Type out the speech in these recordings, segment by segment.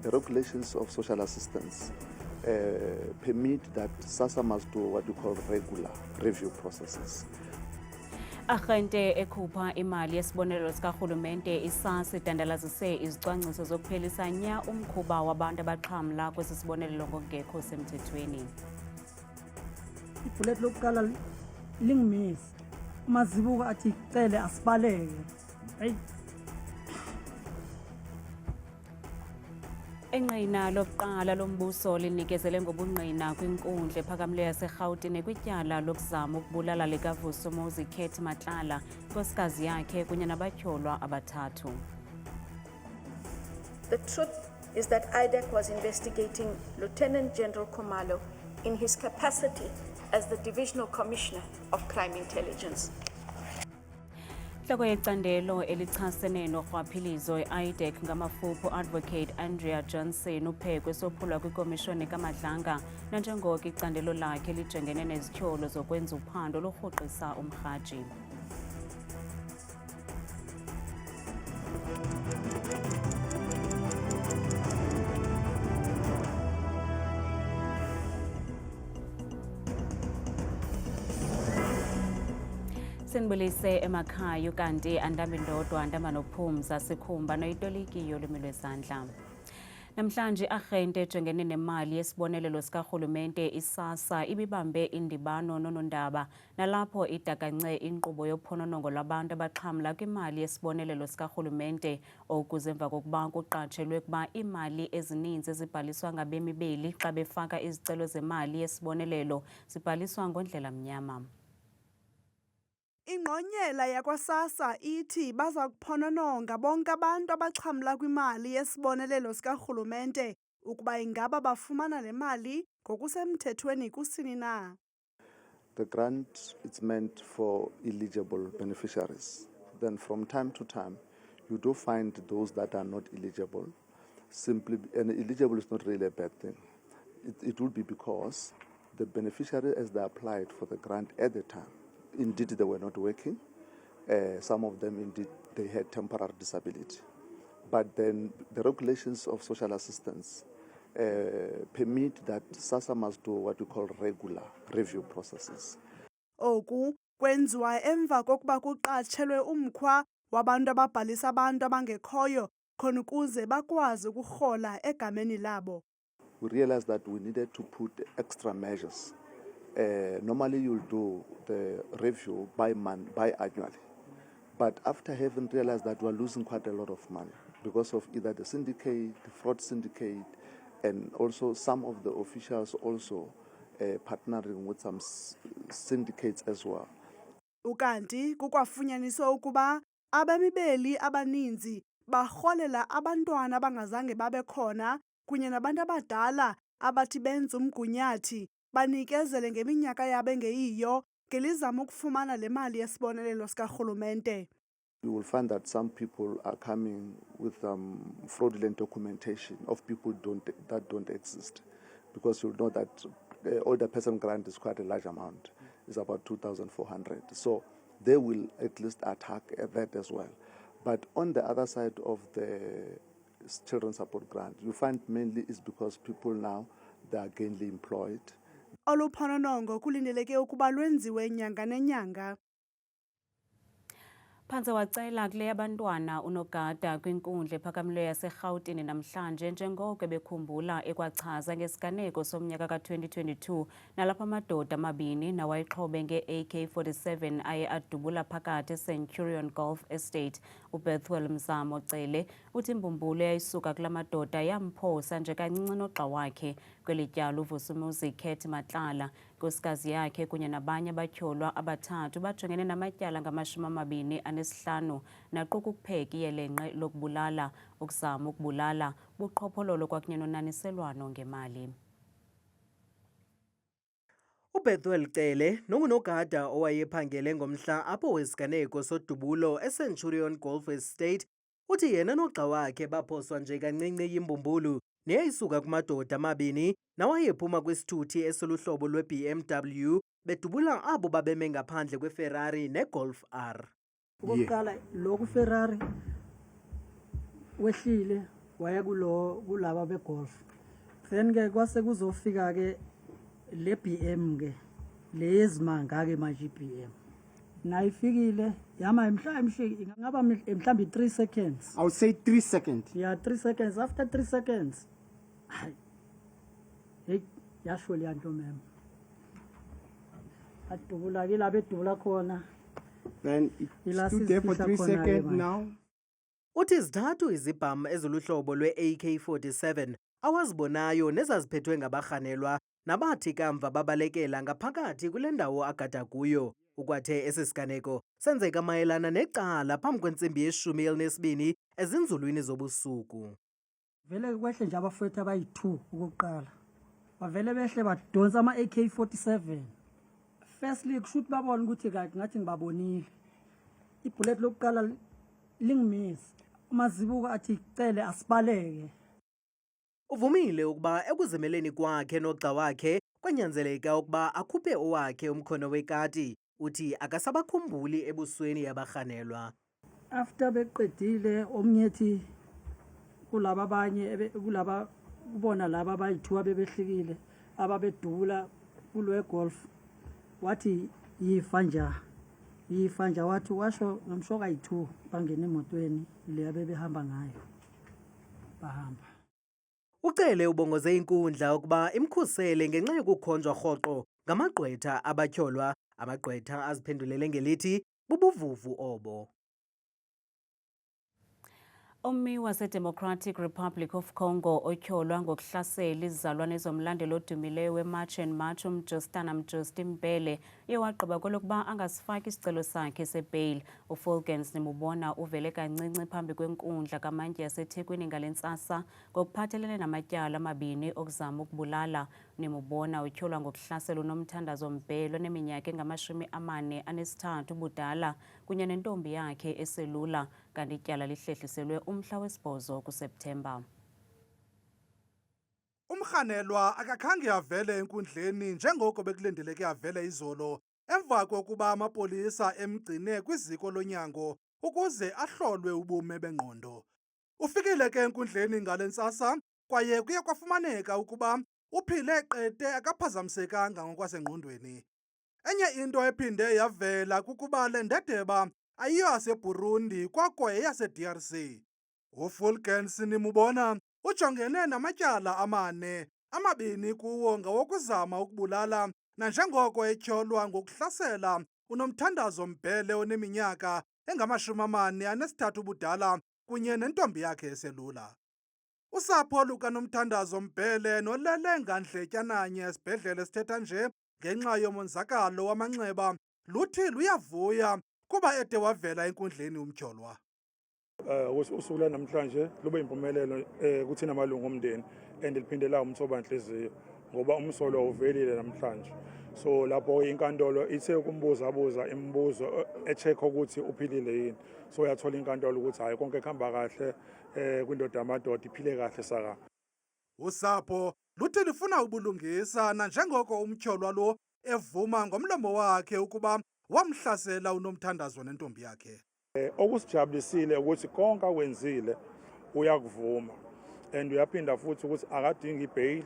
The regulations of social assistance permit that SASSA must do what we call regular review processes. Arhente ekhupha imali yesibonelelo sikarhulumente isasa idandalazise izicwangciso zokuphelisa nya umkhuba wabantu abaxhamla kwesi sibonelelo ngokungekho semthethweni. Ibhulethi lokuqala lingimisi umazibuko athi cele asibaleke. Enqina lokuqala lombuso linikezele ngobungqina kwinkundla ephakamileyo yaseRhawutini kwityala lokuzama ukubulala likaVusimuzi Khethi Matlala, inkosikazi yakhe kunye nabatyholwa abathathu. The truth is that IDEC was investigating Lieutenant General Khumalo in his capacity as the Divisional Commissioner of Crime Intelligence. Hloko yecandelo elichasene norhwaphilizo i-IDEC ngamafupho Advocate Andrea Johnson uphekwe sophulwa kwikomishoni kaMadlanga nanjengoko icandelo lakhe lijongene nezityholo zokwenza uphando lorhoqisa umrhaji. Sinibulise emakhaya kanti andambindodwa andamanophumza sikhumba noyitolikiyo lwimi lwezandla. Namhlanje arhente ejongene nemali yesibonelelo sikarhulumente isasa ibibambe indibano nonondaba nalapho idakance inkqubo yophononongo lwabantu abaxhamla kwimali yesibonelelo sikarhulumente okuze emva kokuba kuqatshelwe ukuba imali ezininzi ezibhaliswa ngabemi beli xa befaka izicelo zemali yesibonelelo zibhaliswa ngondlela mnyama. Ingqonyela yakwa-SASSA ithi baza kuphonononga bonke abantu abaxhamla kwimali yesibonelelo sikarhulumente ukuba ingaba bafumana le mali ngokusemthethweni kusini na. The grant is meant for eligible beneficiaries. Then from time to time, you do find those that are not eligible. And eligible is not really a bad thing. It would be because the beneficiary, as they applied for the grant at the time, indeed, they were not working. Some of them, indeed, they had temporary disability. But then the regulations of social assistance permit that SASSA must do what we call regular review processes. Oku kwenziwa emva kokuba kuqatshelwe umkhwa wabantu ababhalisa abantu abangekhoyo khona ukuze bakwazi ukurhola egameni labo. We realized that we needed to put extra measures. Normally you'll do the review biannually. But after having realized that we're losing quite a lot of money because of either the syndicate, the fraud syndicate, and also some of the officials also partnering with some syndicates as well. Ukanti kukwafunyaniswa ukuba abemi beli abaninzi barholela abantwana abangazange babe khona kunye nabantu abadala abathi benza umgunyathi banikezele ngeminyaka yabo engeyiyo ngelizama ukufumana le mali yesibonelelo sikarhulumente. You will find that some people are coming with fraudulent documentation of people that don't exist, because you know that older person grant is quite a large amount. It's about 2,400. So they will at least attack that as well. But on the other side of the children's support grant, you find mainly is because people now they are gainfully employed. Oluphononongo kulindeleke ukuba lwenziwe nyanga nenyanga. Phantse wacela kule yabantwana unogada kwinkundla ephakamileyo yaseRhawutini namhlanje njengoko bekhumbula ekwachaza ngesiganeko somnyaka ka-2022 nalapho amadoda amabini nawayixhobe nge-AK-47 aye adubula phakathi eCenturion Golf Estate. uBethwel Mzamo Cele uthi imbumbulu eyayisuka kula madoda yamphosa nje kancinci nogxa wakhe kweli tyala uVusimuzi Khethi Matlala, inkosikazi yakhe kunye nabanye abatyholwa abathathu bajongene namatyala nge-25 naquka ukupheka iyelenqe lokubulala, ukuzama ukubulala, buqhophololo kwakunye nonaniselwano ngemali. uBethwel Cele nongunogada owayephangele ngomhla apho wesiganeko sodubulo eCenturion Golf Estate uthi yena nogxa wakhe baphoswa nje kancinci yimbumbulu neyayisuka kumadoda amabini nawayephuma kwisithuthi esiluhlobo lwe-BMW bedubula abo babeme ngaphandle kweFerrari neGolf R. Okokuqala lokhu Ferrari wehlile kulaba begolf. Then ke kwase kuzofika ke le BM ke lezimanga ke manje BM. Nayifikile yama ingaba mhlambi 3 seconds. I would say 3 seconds. Yeah, 3 seconds. After 3 seconds, hey, yasho le nto mem. Adubula ke labe dubula khona. Then it stood there for 3 seconds now. Uthi zithathu izibhamu eziluhlobo lwe-AK-47 awazibonayo nezaziphethwe ngabarhanelwa nabathi kamva babalekela ngaphakathi kule ndawo agada kuyo. Ukwathe esi siganeko senzeka mayelana necala phambi kwentsimbi ye-12 ezinzulwini zobusuku. Vele kwehle nje abafowethu abayi-2 ukuqala. Bavele behle badonsa ama-AK-47. Firstly kushuthi babona ukuthi ngathi ngibabonile. Ibullet lokuqala lingimisi. Umazibuko athi cele asibaleke. Uvumile ukuba ekuzimeleni kwakhe nogxa wakhe kwanyanzeleka ukuba akhuphe owakhe umkhono wekati. Uthi akasabakhumbuli ebusweni yabarhanelwa. After beqedile omnyethi kulaba abanye kulaba kubona laba abayi-2 abebehlikile ababedubula kulwe golf wathi yifa nja wathi washo ngamshoka yi2 bangena emotweni le abebehamba ngayo bahamba. Ucele ubongoze inkundla ukuba imkhusele ngenxa yokukhonjwa rhoqo ngamagqwetha abatyholwa. Amagqwetha aziphendulele ngelithi bubuvuvu obo. Ummi wase-Democratic Republic of Congo otyholwa ngokuhlasela izizalwane zomlandeli odumileyo we-March and March uMjostana Mjosti Mpele uye wagqiba kwelokuba angasifaki isicelo sakhe sebeyili. uFulgens nimubona uvele kancinci phambi kwenkundla kamantyi yaseThekwini ngale ntsasa ngokuphathelene namatyala amabini okuzama ukubulala. Nimubona utyholwa ngokuhlasela uNomthandazo Mpele oneminyaka engama-43 ubudala kunye nentombi yakhe eselula, kanti ityala lihlehliselwe umhla wesi-8 kuSeptemba. Umrhanelwa akakhange avele enkundleni njengoko bekulindeleke avele izolo emva kokuba amapolisa emgcine kwiziko lonyango ukuze ahlolwe ubume bengqondo. Ufikile ke enkundleni ngale ntsasa kwaye kuye kwafumaneka ukuba uphile qete akaphazamisekanga ngokwasengqondweni. Enye into ephinde yavela kukuba le ndedeba ayiyo yaseBurundi koko yeyase-DRC. uFulgens nimubona ujongene namatyala amane, amabini kuwo ngawokuzama ukubulala nanjengoko etyholwa ngokuhlasela uNomthandazo Mpele oneminyaka engama-43 ubudala kunye nentombi yakhe eselula. Usapho lukaNomthandazo Mpele nolele ngandletyananye esibhedlele sithetha nje ngenxa yomonzakalo wamanxeba luthi luyavuya kuba ede wavela enkundleni umtyholwa. Usuku namhlanje lube impumelelo kuthina amalungu omndeni and liphindela umthobanhliziyo ngoba umsolo uvelile namhlanje. So lapho inkantolo ithe ukumbuza imibuzo echecka ukuthi uphilile yini. So yathola inkantolo ukuthi hayi konke kuhamba kahle kwindoda yamadoda iphile kahle saka. Usapho luthi lifuna ubulungisa nanjengoko umtyholwa lo evuma ngomlomo wakhe ukuba wamhlasela uNomthandazo nentombi yakhe. Okusijabulisile ukuthi konke akwenzile uyakuvuma and uyaphinda futhi ukuthi akadingi ibail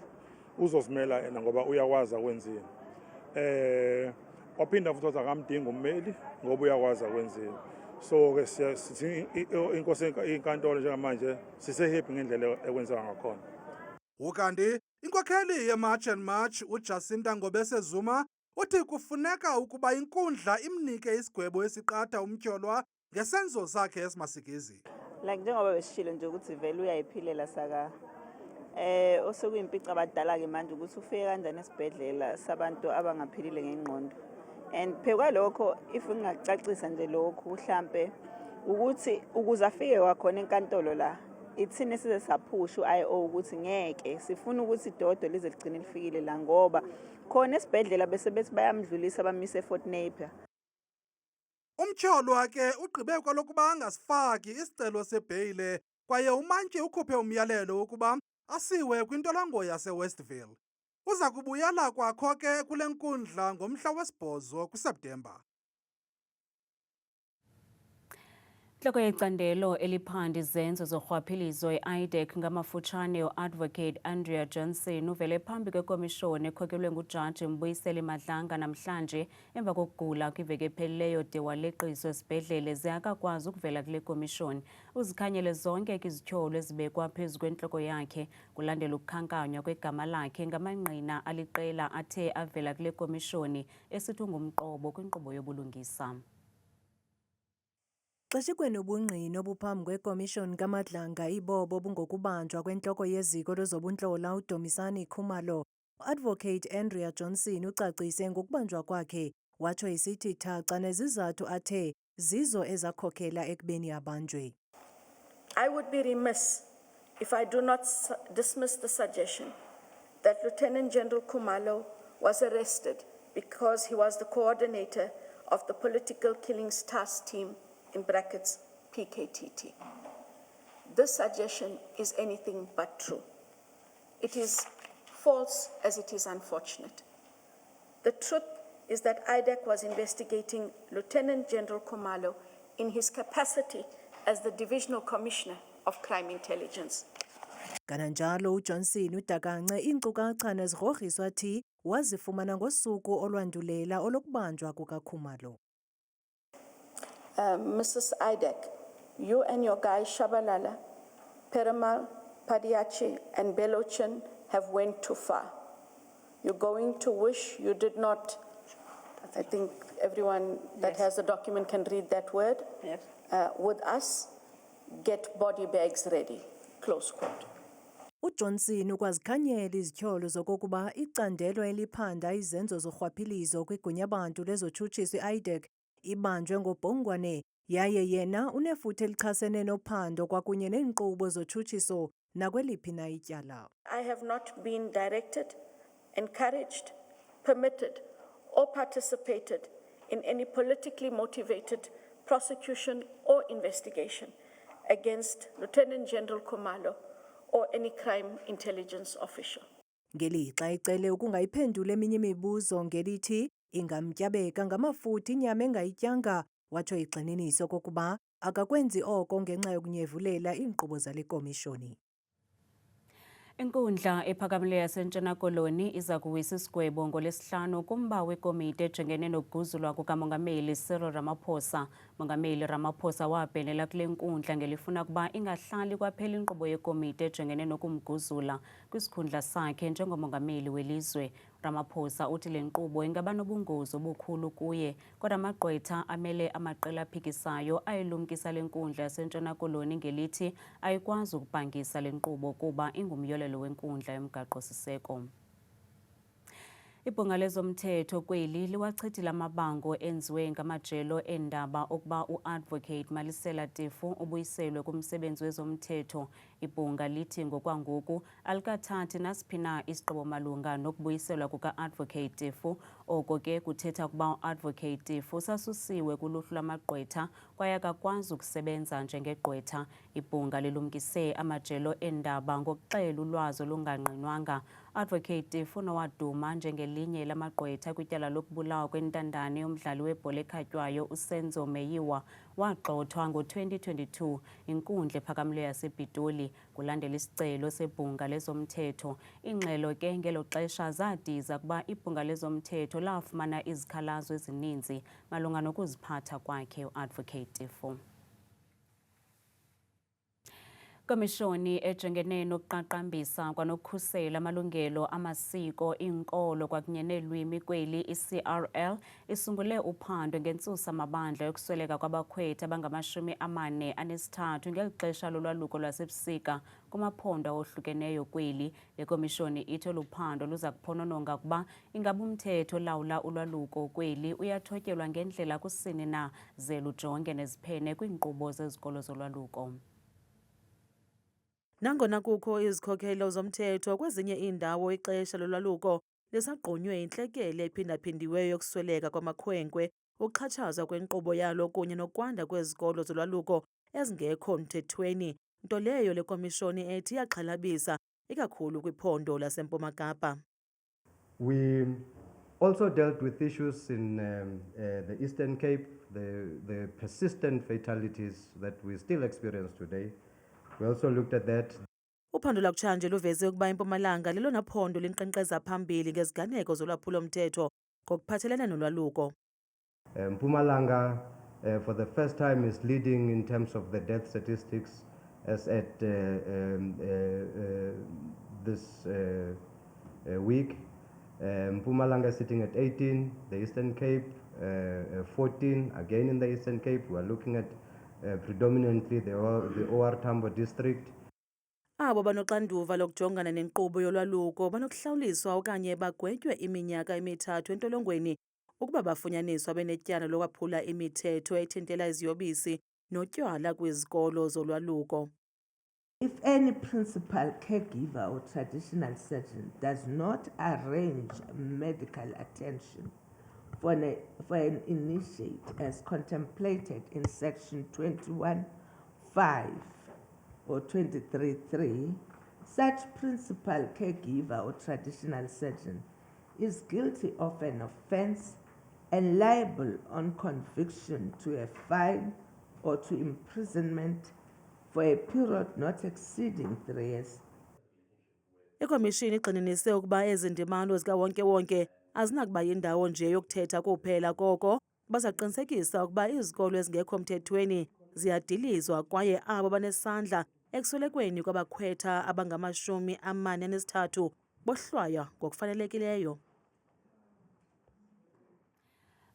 uzozimela yena ngoba uyakwazi akwenzile. Waphinda futhi akamdingi ummeli ngoba uyakwazi akwenzile. So ke sithi inkosi inkantolo njengamanje sisehappy ngendlela ekwenzeka ngakhona. Ukanti inkokheli ye-March and March uJacinta Ngobese Zuma uthi kufuneka ukuba inkundla imnike isigwebo esiqatha umtyholwa ngesenzo sakhe esimasikizi. Like njengoba besishilo nje ukuthi vele uyayiphilela saka osekuyimpica abadala ke manje ukuthi ufike kanjani esibhedlela sabantu abangaphilile ngengqondo. And phekwa lokho if ngingacacisa nje lokho mhlambe ukuthi ukuze afike kwakhona enkantolo la ithini size saphusha uIO ukuthi ngeke sifuna ukuthi idodo lize ligcine lifikile la ngoba khona esibhedlela bese bethi bayamdlulisa bamise eFort Napier. Umtyholwa ke ugqibe kwalokuba angasifaki isicelo sebeyile kwaye umantyi ukhuphe umyalelo wokuba asiwe kwintolongo yaseWestville. Uza kubuyela kwakho ke kule nkundla ngomhla wesi-8 kuSeptemba. Inhloko yecandelo eliphanda izenzo zorhwaphilizo i-IDEC ngamafutshane u-Advocate Andrea Johnson uvele phambi kwekomishoni ekhokelwe nguJaji Mbuyiseli Madlanga namhlanje emva kokugula kwiveki ephelileyo de waleqiswa esibhedlele ze akakwazi ukuvela kule komishoni. Uzikhanyele zonke ke izityholo ezibekwa phezu kwentloko yakhe kulandela ukukhankanywa kwegama lakhe ngamangqina aliqela athe avela kule komishoni esithi ungumqobo kwinkqubo yobulungisa. Xeshikweni ubungqina obuphambi kwekomishoni kaMadlanga ibobo bungokubanjwa kwentloko yeziko lezobuntlalo uDumisani Khumalo, uAdvocate Andrea Johnson ucacise ngokubanjwa kwakhe watsho isithi thaca nezizathu athe zizo ezakhokhela ekubeni abanjwe. I would be remiss if I do not dismiss the suggestion that Lieutenant General Khumalo was arrested because he was the coordinator of the Political Killings Task Team in brackets PKTT. This suggestion is anything but true. It is false as it is unfortunate. The truth is that IDEC was investigating Lieutenant General Khumalo in his capacity as the Divisional Commissioner of Crime Intelligence. Kananjalo uJohnson udakance iinkcukacha nezigrogriswa thi wazifumana ngosuku olwandulela olokubanjwa kukaKhumalo. Mrs. IDEC, you and your guys Shabalala, Perumal, Padiachi, and Belochin have went too far. You're going to wish you did not. I think everyone that has the document can read that word. Yes. With us, get body bags ready. Close quote. uJohnson ukwazikhanyela izityholo zokokuba icandelo eliphanda izenzo zorhwaphilizo kwigunya abantu lezotshutshiso i-IDEC ibanjwe ngobhongwane yaye yena unefuthe elichasene nophando kwakunye neenkqubo zotshutshiso nakweliphi na ityala. I have not been directed, encouraged, permitted, or participated in any politically motivated prosecution or investigation against Lieutenant General Khumalo or any crime intelligence official. Ngelixa icele ukungayiphendula eminye imibuzo ngelithi ingamtyabeka ngamafutha inyama engayityanga watsho igxininiso kokuba akakwenzi oko ngenxa yokunyevulela iinkqubo zale komishoni. Inkundla ephakamileyo yaseNtshona Koloni iza kuwisa isigwebo ngolesihlanu kumba wekomiti ejongene nokuguzulwa kukamongameli Cyril Ramaphosa. Mongameli Ramaphosa wabhenela kule nkundla ngelifuna ukuba ingahlali kwaphela inkqubo yekomiti ejongene nokumguzula kwisikhundla sakhe njengomongameli welizwe. Ramaphosa uthi le nkqubo ingaba nobungozi obukhulu kuye, kodwa amagqwetha amele amaqela aphikisayo ayilumkisa le nkundla yaseNtshona Koloni ngelithi ayikwazi ukubhangisa le nkqubo kuba ingumyolelo wenkundla yomgaqo-siseko. Ibhunga lezomthetho kweli liwachithile amabango enziwe ngamajelo endaba okuba uAdvocate Malisela Tefu ubuyiselwe kumsebenzi wezomthetho. Ibhunga lithi ngokwangoku alikathathi nasiphi na isigqibo malunga nokubuyiselwa kuka-Advocate Tefu. Oko ke kuthetha ukuba uAdvocate Tefu sasusiwe kuluhlu lwamagqwetha kwaye akakwazi ukusebenza njengegqwetha. Ibhunga lilumkise amajelo endaba ngokuxela ulwazi olungangqinwanga. Advocate Tefu nowaduma njengelinye lamagqwetha kwityala lokubulawa kwentandane yomdlali webhola ekhatywayo uSenzo Meyiwa wagxothwa ngo-2022 inkundla ephakamileyo yasePitoli kulandela isicelo sebhunga lezomthetho. Ingxelo ke ngelo xesha zadiza kuba ibhunga lezomthetho lafumana izikhalazo ezininzi malunga nokuziphatha kwakhe uAdvocate Tefu. Komishoni ejongene nokuqaqambisa kwanokukhusela amalungelo amasiko, inkolo kwakunye neelwimi kweli i-CRL isungule uphando ngentsusa amabandla yokusweleka kwabakhwetha abangama-43 ngeli xesha lolwaluko lwasebusika kumaphondo awohlukeneyo kweli. Le komishoni ithi olu phando luza kuphonononga ukuba ingaba umthetho olawula ulwaluko kweli uyathotyelwa ngendlela kusini na ze lujonge neziphene kwiinkqubo zezikolo zolwaluko. Nangona kukho izikhokelo zomthetho kwezinye iindawo ixesha lolwaluko lisagqonywe intlekele ephindaphindiweyo yokusweleka kwamakhwenkwe, ukuxhatshazwa kwenkqubo yalo kunye nokwanda kwezikolo zolwaluko ezingekho mthethweni, nto leyo le komishoni ethi iyaxhalabisa ikakhulu kwiphondo laseMpuma Kapa. We Also dealt with issues in the Eastern Cape, the persistent fatalities that we still experience today. We also looked at that. Uphando lwakutshanje luveze ukuba iMpumalanga lelona phondo linkqenkqeza phambili ngeziganeko zolwaphulo-mthetho ngokuphathelene nolwaluko. Mpumalanga, for the first time, is leading in terms of the death statistics as at this week. Mpumalanga is sitting at 18, the Eastern Cape 14, again in the Eastern Cape. We are looking at predominantly the OR Tambo district. Abo banoxanduva lokujongana nenkqubo yolwaluko banokuhlawuliswa okanye bagwetywe iminyaka emithathu entolongweni ukuba bafunyaniswa benetyala lokwaphula imithetho ethintela iziyobisi notywala kwizikolo zolwaluko. If any principal caregiver or traditional surgeon does not arrange medical attention for an initiate as contemplated in section 21(5) or 23(3), such principal caregiver or traditional surgeon is guilty of an offense and liable on conviction to a fine or to imprisonment for a period not exceeding 3 years. Ikomishini igxininise ukuba ezi ndimano zikawonke-wonke azinakuba yindawo nje yokuthetha kuphela koko bazaqinisekisa ukuba izikolo ezingekho mthethweni ziyadilizwa kwaye abo banesandla ekuswelekweni kwabakhwetha abangama-43 bohlwaywa ngokufanelekileyo.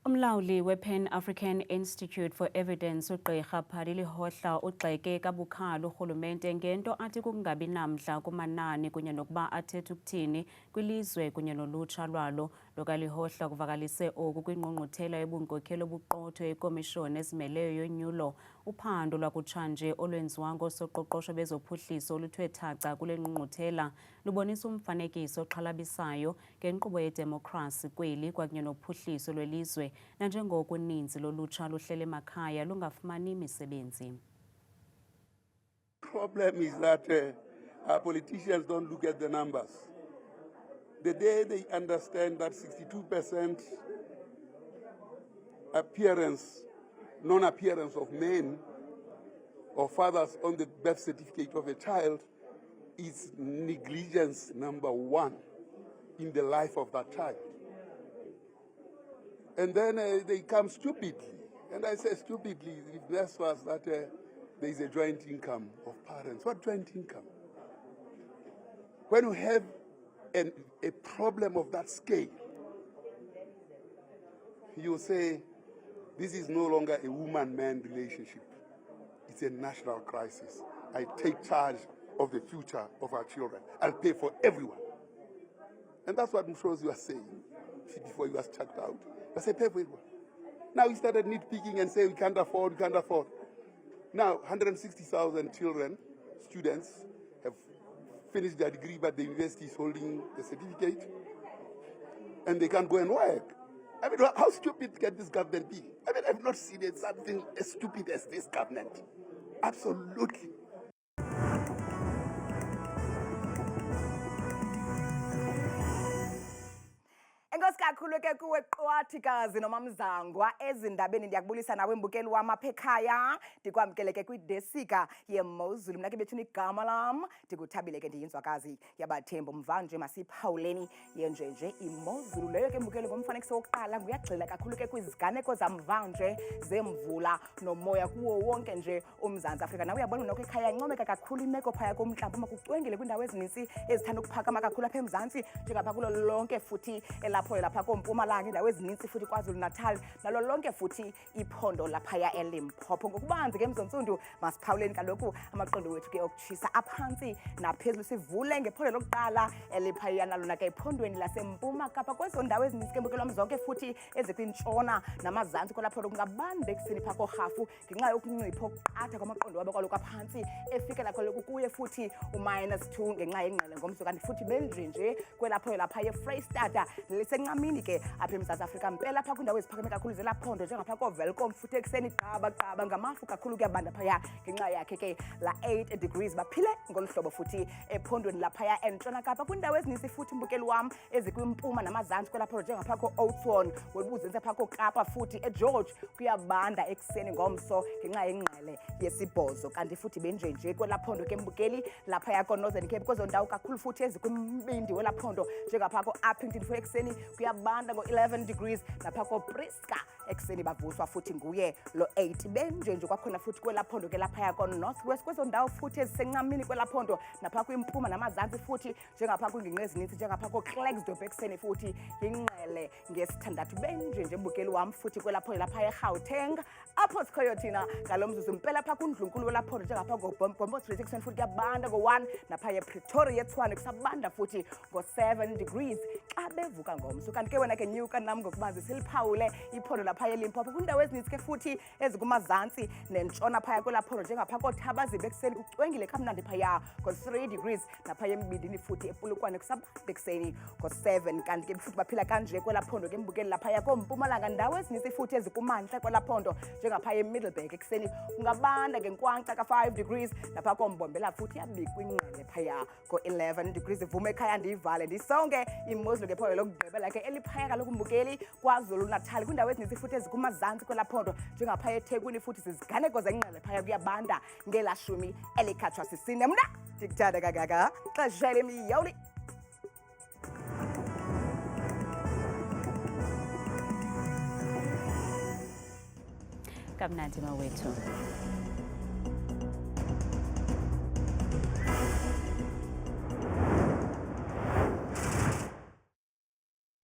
Umlawuli we-Pan African Institute for Evidence uGqirha Phalile Hohla ugxeke kabukhali urhulumente ngento athi kungabi namdla kumanani kunye nokuba athethe ukuthini kwilizwe kunye nolutsha lwalo. Lokalihohla kuvakalise oku kwingqungquthela yobunkokheli obuqotho yekomishoni ezimeleyo yonyulo. Uphando lwakutshanje olwenziwa ngoosoqoqosho bezophuhliso oluthe thaca kule ngqungquthela lubonisa umfanekiso oxhalabisayo ngenkqubo yedemokhrasi kweli kwakunye nophuhliso lwelizwe nanjengoko uninzi lolutsha luhlele emakhaya lungafumani imisebenzi. Problem is that our politicians don't look at the numbers. The day they understand that 62% non-appearance of men or fathers on the birth certificate of a child is negligence number 1 in the life of that child. And then they come stupidly, and I say stupidly, if this was that there is a joint income of parents. What joint income? When you have a problem of that scale, you say this is no longer a woman-man relationship. It's a national crisis. I take charge of the future of our children. I'll pay for everyone. And that's what Mshozi was saying before he was chucked out. I say pay for everyone. Now he started nitpicking and saying we can't afford, we can't afford. Now 160,000 children, students, have finished their degree, but the university is holding the certificate, and they can't go and work. I mean, how stupid can this government be? I mean, I've not seen something as stupid as this government. Absolutely. Enkosi kakhulu ke kuwe Qwathikazi noMamzangwa ezindabeni ndiyakubulisa nawe mbukeli wam apha ekhaya ndikwamkele ke kwidesika yeMozulu mna ke bethuna igama lam ndikuthabile ke ndiyinzwakazi yabathembu mvanje masiphawuleni yenjenje iMozulu leyo ke mbukeli ngomfanekiso wokuqala nguyagxila kakhulu ke kwiziganeko zamvanje zemvula nomoya kuwo wonke nje uMzantsi Afrika nawe uyabona noko ekhaya incomeka kakhulu imeko phaya komhlaba makucwengile kwindawo ezininzi ezithanda ukuphakama kakhulu apha eMzantsi njengapha kulo lonke futhi lapha koMpumalanga indawo ezininzi futhi KwaZulu Natal nalo lonke futhi iphondo laphaya eLimpopo ngokubanzi ke Mzontsundu masiphawuleni kaloku amaqondo wethu ke okutshisa aphantsi naphezulu sivule ngephondo lokuqala eliphaya nalona ke ephondweni laseMpuma Kapa kwezo ndawo ezininzi ke mbukelo mzonke futhi ezikwintshona namazantsi kolapho kungabande ekuseni phako rhafu ngenxa yokuncipha okuqatha kwamaqondo wabo kaloku aphantsi efikela kaloku kuye futhi -2 ngenxa yengqele ngomso kanti futhi benje kwelapho lapha eFreystata kusenqamini ke apha eMzantsi Afrika mpela apha kwiindawo eziphakeme kakhulu zelaphondo njengapha kovelcom futhi ekuseni gqaba ngamafu kakhulu kuyabanda phaya ngenxa yakhe ke la 8 degrees baphile ngolu hlobo futhi ephondweni laphaya entshona kapa kwiindawo ezininzi futhi mbukeli wam ezikwimpuma namazantsi kwelaphondo njengapha ko-Oudtshoorn webuzenze apha kokapa futhi eGeorge kuyabanda ekuseni ngomso ngenxa yengqele yesibhozo kanti futhi benjenje kwelaphondo ke mbukeli laphaya ko-Northern Cape kwezo ndawo kakhulu futhi ezikwimbindi welaphondo njengapha ko-Upington futhi ekuseni kuyabanda ngo-11 degrees napha ko-Prieska ekuseni bavuswa futhi nguye lo 8 benjenje kwakhona futhi kwelaphondo ke laphaya ko-Northwest kwezo ndawo futhi ezisenqamini kwelaphondo napha kwimpuma namazantsi futhi njengapha kwingingqi ezininzi njengapha ko-Klerksdorp ekuseni futhi yingqele ngesithandathu benjenje mbukeli wam futhi kwelaphondo lapha eGauteng apho sikhoyo thina ngalo mzuzu mpela apha kundlunkulu welaphondo njengapha ngombo street ekuseni futhi kuyabanda ngo-1 napha ePretoria eTshwane kusabanda futhi ngo-7 degrees xa bevuka ngomso kanti ke wena ke nyuka nam ngokubazi siliphawule iphondo lapha eLimpopo kwiindawo ezininzi ke futhi ezikumazantsi nentshona phaya kwelaphondo njengapha kooThabazibe ekuseni kucwengile kamnandi phaya ngo-3 degrees napha embindini futhi ePolokwane kusabanda ekuseni ngo-7 kanti ke futhi baphila kanje kwelaphondo ke mbukeli laphaya koMpumalanga ndawo ezininzi futhi ezikumantla kwelaphondo njengapha eMiddleburg ekuseni kungabanda ngenkwankca ka-5 degrees napha koMbombela futhi yabikwa ingqele phaya ko-11 degrees ivume ekhaya ndiyivale ndisonge imozulu ke phondo lokugqibela ke eliphaya kaloku mbukeli kwaZulu Natal kwiindawo ezininzi futhi ezikumazantsi kwelaphondo njengapha eThekwini futhi ziziganeko zengqele phaya kuyabanda ngelashumi elikhatshwa sisine mna ndikuthanda kangaka xesha lemiyoli kamnandi mawethu.